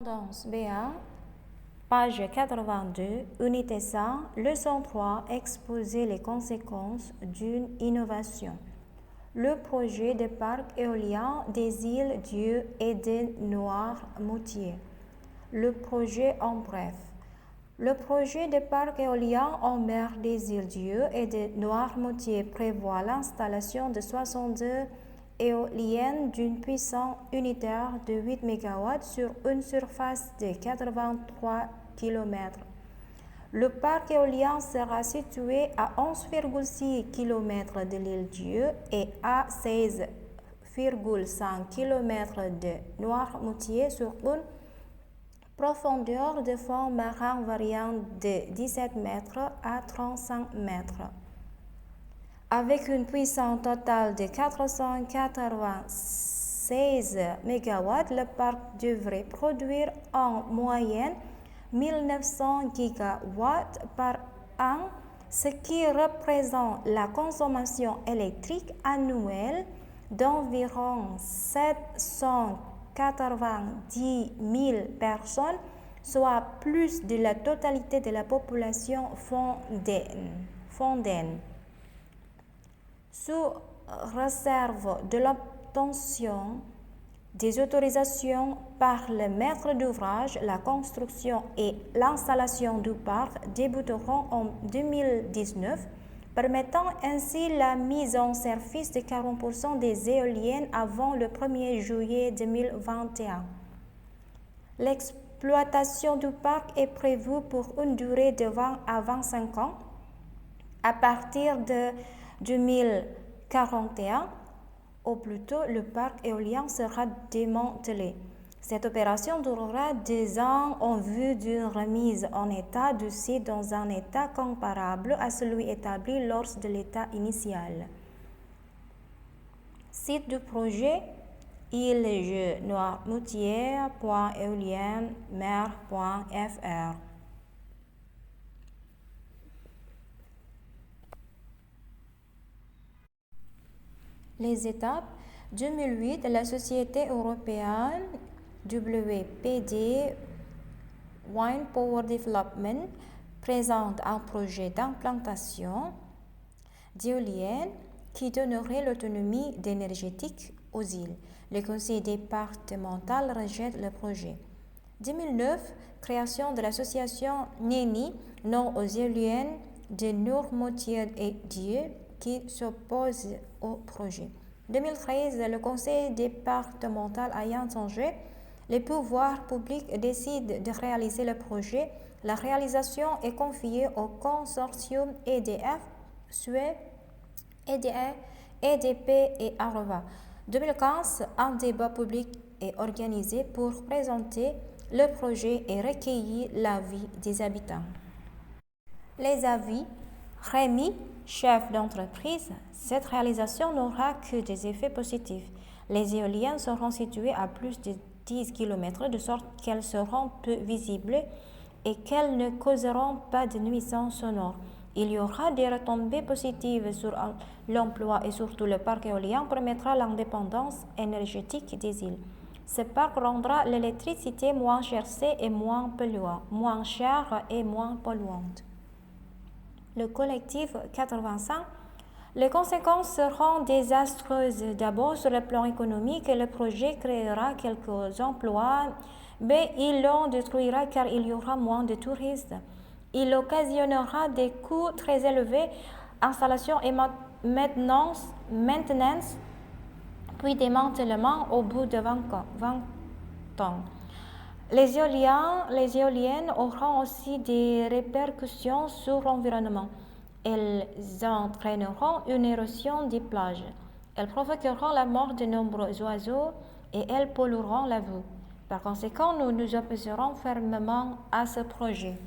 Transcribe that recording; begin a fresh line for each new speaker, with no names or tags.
Tendance B1, page 82, unité 100, leçon 3, exposer les conséquences d'une innovation. Le projet de parc éolien des îles Dieu et de Noirmoutier. Le projet en bref. Le projet de parc éolien en mer des îles Dieu et de Noirmoutier prévoit l'installation de 62 éoliennes d'une puissance unitaire de 8 MW sur une surface de 83 km. Le parc éolien sera situé à 11,6 km de l'île Dieu et à 16,5 km de Noirmoutier sur une profondeur de fond marin variant de 17 mètres à 35 mètres. Avec une puissance totale de 496 MW, le parc devrait produire en moyenne 1900 gigawatts par an, ce qui représente la consommation électrique annuelle d'environ 790 000 personnes, soit plus de la totalité de la population fondaine. Sous réserve de l'obtention des autorisations par le maître d'ouvrage, la construction et l'installation du parc débuteront en 2019, permettant ainsi la mise en service de 40% des éoliennes avant le 1er juillet 2021. L'exploitation du parc est prévue pour une durée de 20 à 25 ans. À partir de 2041, au plus tôt, le parc éolien sera démantelé. Cette opération durera 2 ans en vue d'une remise en état du site dans un état comparable à celui établi lors de l'état initial. Site du projet île Noirmoutier.éoliennemer.fr. Les étapes. 2008, la société européenne WPD Wind Power Development présente un projet d'implantation d'éoliennes qui donnerait l'autonomie énergétique aux îles. Le conseil départemental rejette le projet. 2009, création de l'association NENI, non aux éoliennes de Noirmoutier et Dieu, qui s'oppose au projet. 2013, le conseil départemental ayant changé, les pouvoirs publics décident de réaliser le projet. La réalisation est confiée au consortium EDF, Suez, EDP et Areva. 2015, un débat public est organisé pour présenter le projet et recueillir l'avis des habitants. Les avis remis, chef d'entreprise, cette réalisation n'aura que des effets positifs. Les éoliennes seront situées à plus de 10 km de sorte qu'elles seront peu visibles et qu'elles ne causeront pas de nuisances sonores. Il y aura des retombées positives sur l'emploi et surtout le parc éolien permettra l'indépendance énergétique des îles. Ce parc rendra l'électricité moins chère et moins polluante. Le collectif 85, les conséquences seront désastreuses. D'abord, sur le plan économique, le projet créera quelques emplois, mais il en détruira car il y aura moins de touristes. Il occasionnera des coûts très élevés, installation et maintenance, puis démantèlement au bout de 20 ans. Les éoliennes auront aussi des répercussions sur l'environnement. Elles entraîneront une érosion des plages. Elles provoqueront la mort de nombreux oiseaux et elles pollueront la vue. Par conséquent, nous nous opposerons fermement à ce projet.